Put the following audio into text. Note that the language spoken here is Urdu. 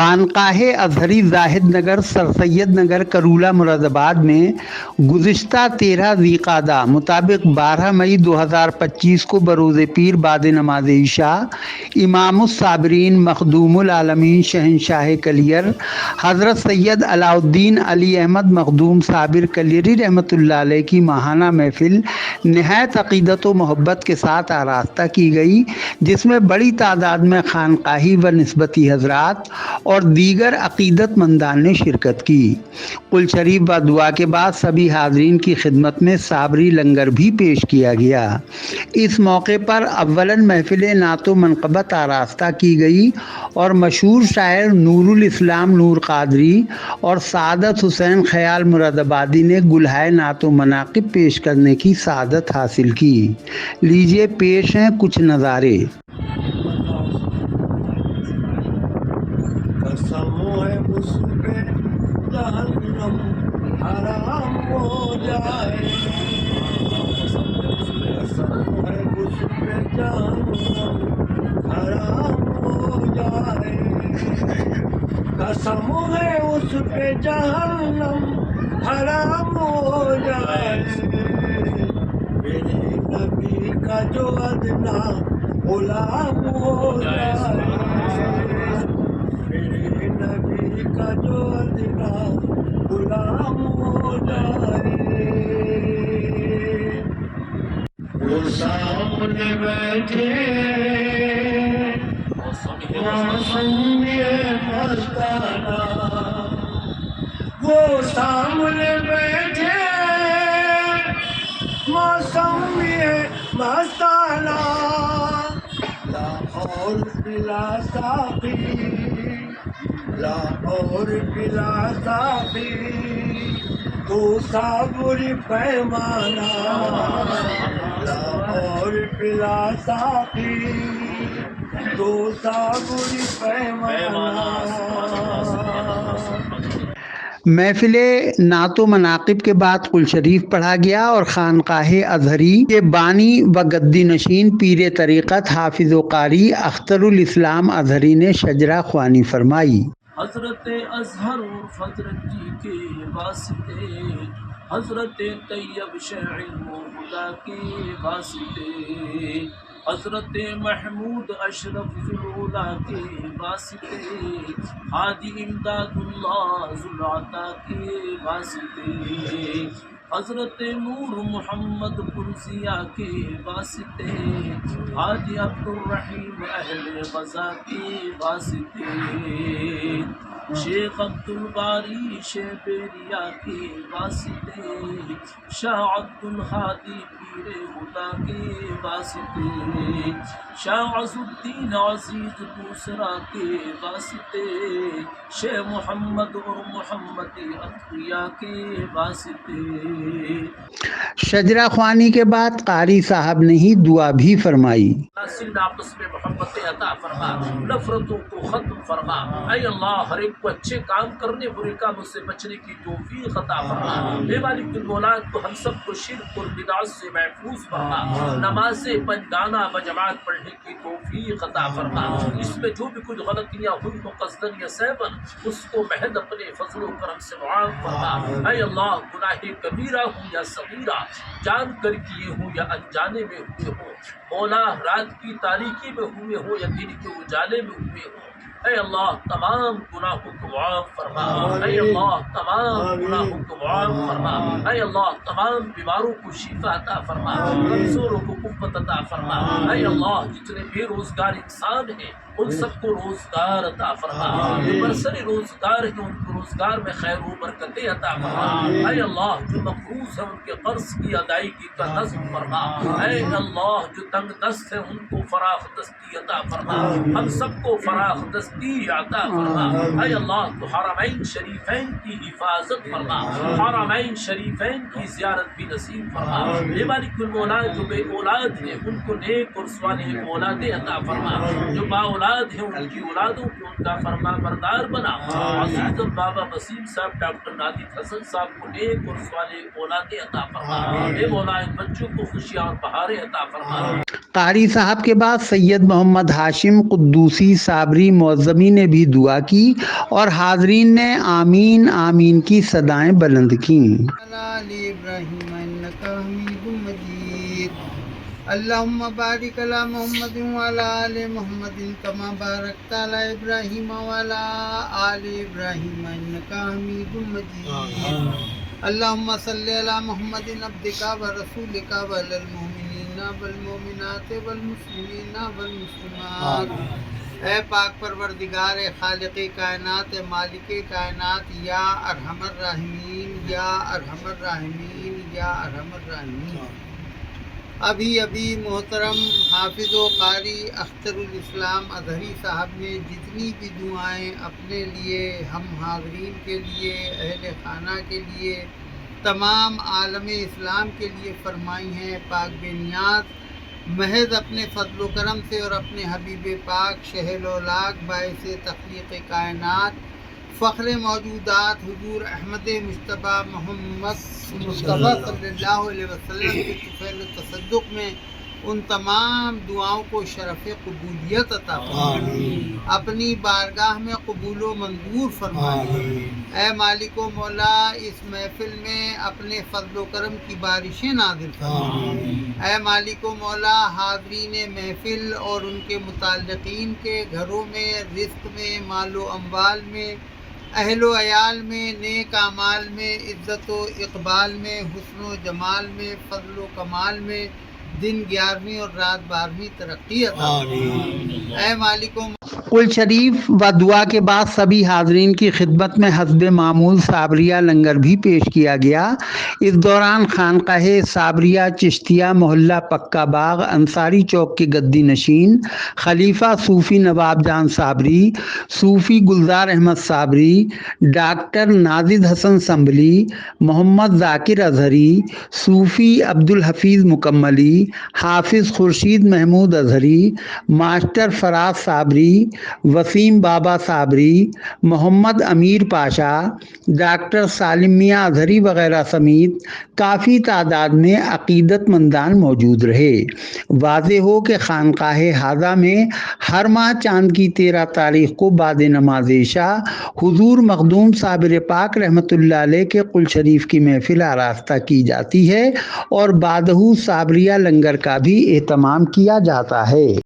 خانقاہ ازہری زاہد نگر سر سید نگر کرولہ مراد آباد میں گزشتہ 13 ذی القعدہ مطابق 12 مئی 2025 کو بروز پیر بعد نماز عشاء امام الصابرین مخدوم العالمین شہنشاہ کلیر حضرت سید علاء الدین علی احمد مخدوم صابر کلیری رحمۃ اللہ علیہ کی ماہانہ محفل نہایت عقیدت و محبت کے ساتھ آراستہ کی گئی، جس میں بڑی تعداد میں خانقاہی و نسبتی حضرات اور دیگر عقیدت مندان نے شرکت کی۔ قل شریف و دعا کے بعد سبھی حاضرین کی خدمت میں صابری لنگر بھی پیش کیا گیا۔ اس موقع پر اولاً محفل نعت و منقبت آراستہ کی گئی اور مشہور شاعر نور الاسلام نور قادری اور سعادت حسین خیال مراد آبادی نے گلہائے نعت و مناقب پیش کرنے کی سعادت حاصل کی۔ لیجیے پیش ہیں کچھ نظارے۔ قسم ہے اس پہ جہنم حرام ہو جائے، قسم ہے اس پہ جہنم حرام ہو جائے، قسم ہے اس پہ جہنم حرام ہو جائے، میرے نبی کا جو ادنا غلام ہو جائے، میرے نبی کا جو ادنا غلام ہو جائے۔ وہ سامنے بیٹھے موسم یہ مستانہ، وہ سامنے بیٹھے موسم یہ مستانہ، لاہور پلا ساقی، لاہور پلا ساقی، تو صابری پیمانہ، لاہور پلا ساقی، تو صابری پیمانہ۔ محفل نعت و مناقب کے بعد قل شریف پڑھا گیا اور خانقاہ ازہری کے بانی و گدی نشین پیر طریقت حافظ و قاری اختر الاسلام ازہری نے شجرہ خوانی فرمائی۔ حضرت اظہر و فضرت جی کے واسطے، حضرت طیب شیخ علم و خدا کے واسطے، حضرت محمود اشرف ذوالعلا کے واسطے، حاجی امداد اللہ ذوالعطا کے واسطے، حضرت نور محمد قدسیہ کے واسطے، حاجی عبد الرحیم اہل غزہ کے واسطے، شیخ عبد الباری شیبیریا کے واسطے، شاہ عبد الہادی پیر خدا کے واسطے، شاہ عز الدین عزیز دوسرا کے واسطے، شیخ محمد اور محمدی عطیہ کے واسطے۔ شجرہ خوانی کے بعد قاری صاحب نے ہی دعا بھی فرمائی۔ آپس میں محبت عطا فرما، نفرتوں کو ختم فرما، اے اللہ ہر ایک کو اچھے کام کرنے برے کاموں سے بچنے کی توفیق عطا فرما، اے مالک المولاد کو ہم سب کو شرک اور بدعت سے محفوظ فرما، نماز پنجگانہ بجماعت پڑھنے کی توفیق عطا فرما، اس میں جو بھی کچھ غلطیاں ہوئی ہو قصدن یا سہون اس کو محض اپنے فضل و کرم سے معاف فرما، اے اللہ گناہ کبیرہ ہوں یا صغیرہ، جان کر کیے ہوں یا انجانے میں ہوئے ہوں، مولا رات کی تاریکی میں ہوئے ہو یا دن کے اجالے میں ہوئے ہو، اے اللہ تمام گناہوں کو معاف فرما، اے اللہ تمام گناہوں کو معاف فرما، اے اللہ تمام بیماروں کو شفا عطا فرما، کمزوروں کو قوت عطا فرما، اے اللہ جتنے بے روزگار انسان ہیں ان سب کو روزگار عطا فرما، جو برسر روزگار ہیں ان کو روزگار میں خیر و برکتیں عطا فرما، اے اللہ جو مقروض ہیں ان کے قرض کی ادائیگی کا نظم فرما، اے اللہ جو تنگ دست ہیں ان کو فراخ دستی عطا فرما، ہم سب کو فراخ دستی عطا فرما، اے اللہ تو حرمین شریفین کی حفاظت فرما، حرمین شریفین کی زیارت بھی نصیب فرما، اے مالک المولا جو بے اولاد ہیں ان کو نیک اور صالح اولادیں عطا فرما، جو با اولاد ہیں ان کی اولادوں کو ان کا فرما بردار بنا، عزیز بابا وسیم صاحب ڈاکٹر نادر حسن صاحب کو نیک اور صالح اولادیں عطا فرما، اے مولا ان بچوں کو خوشیاں اور بہاریں عطا فرما۔ قاری صاحب کے بعد سید محمد ہاشم قدوسی صابری معزز معظمین نے بھی دعا کی اور حاضرین نے آمین آمین کی صدائیں بلند کیں۔ ابراہیم انک حمید مجید اللہم بارک علی محمد وعلی آل محمد کما بارکت علی ابراہیم وعلی آل ابراہیم انک حمید مجید اللہم صلی علی محمد عبدک ورسولک وعلی المؤمنین والمؤمنات والمسلمین والمسلمات۔ اے پاک پروردگار، خالق کائنات، مالک کائنات، یا ارحم الراحمین، یا ارحم الراحمین، یا ارحم الراحمین۔ ابھی محترم حافظ و قاری اختر الاسلام اظہری صاحب نے جتنی بھی دعائیں اپنے لیے، ہم حاضرین کے لیے، اہل خانہ کے لیے، تمام عالم اسلام کے لیے فرمائی ہیں، پاک بے نیاز محض اپنے فضل و کرم سے اور اپنے حبیب پاک شہل و لاغ باعث تخلیق کائنات فخر موجودات حضور احمد مصطفیٰ محمد مصطفیٰ صلی اللہ علیہ وسلم کے طفیل تصدق میں ان تمام دعاؤں کو شرف قبولیت عطا فرمائے، اپنی بارگاہ میں قبول و منظور فرمائے۔ اے مالک و مولا، اس محفل میں اپنے فضل و کرم کی بارشیں نازل فرمائے۔ اے مالک و مولا، حاضرین محفل اور ان کے متعلقین کے گھروں میں، رزق میں، مال و اموال میں، اہل و عیال میں، نیک اعمال میں، عزت و اقبال میں، حسن و جمال میں، فضل و کمال میں، دن 11ویں اور رات 12ویں ترقی عطا فرمائے۔ اے مالک و قل شریف و دعا کے بعد سبھی حاضرین کی خدمت میں حسب معمول صابریہ لنگر بھی پیش کیا گیا۔ اس دوران خانقاہ صابریہ چشتیہ محلہ پکا باغ انصاری چوک کے گدی نشین خلیفہ صوفی نواب جان صابری، صوفی گلزار احمد صابری، ڈاکٹر نازد حسن سنبھلی، محمد ذاکر اظہری، صوفی عبدالحفیظ مکملی، حافظ خورشید محمود اظہری، ماسٹر فراز صابری، وسیم بابا صابری، محمد امیر پاشا، ڈاکٹر سالم میاں اظہری وغیرہ سمیت کافی تعداد میں عقیدت مندان موجود رہے۔ واضح ہو کہ خانقاہ ہذا میں ہر ماہ چاند کی 13 تاریخ کو بعد نماز عشاء حضور مخدوم صابر پاک رحمۃ اللہ علیہ کے قل شریف کی محفل آراستہ کی جاتی ہے اور بعدہ صابریہ لنگر کا بھی اہتمام کیا جاتا ہے۔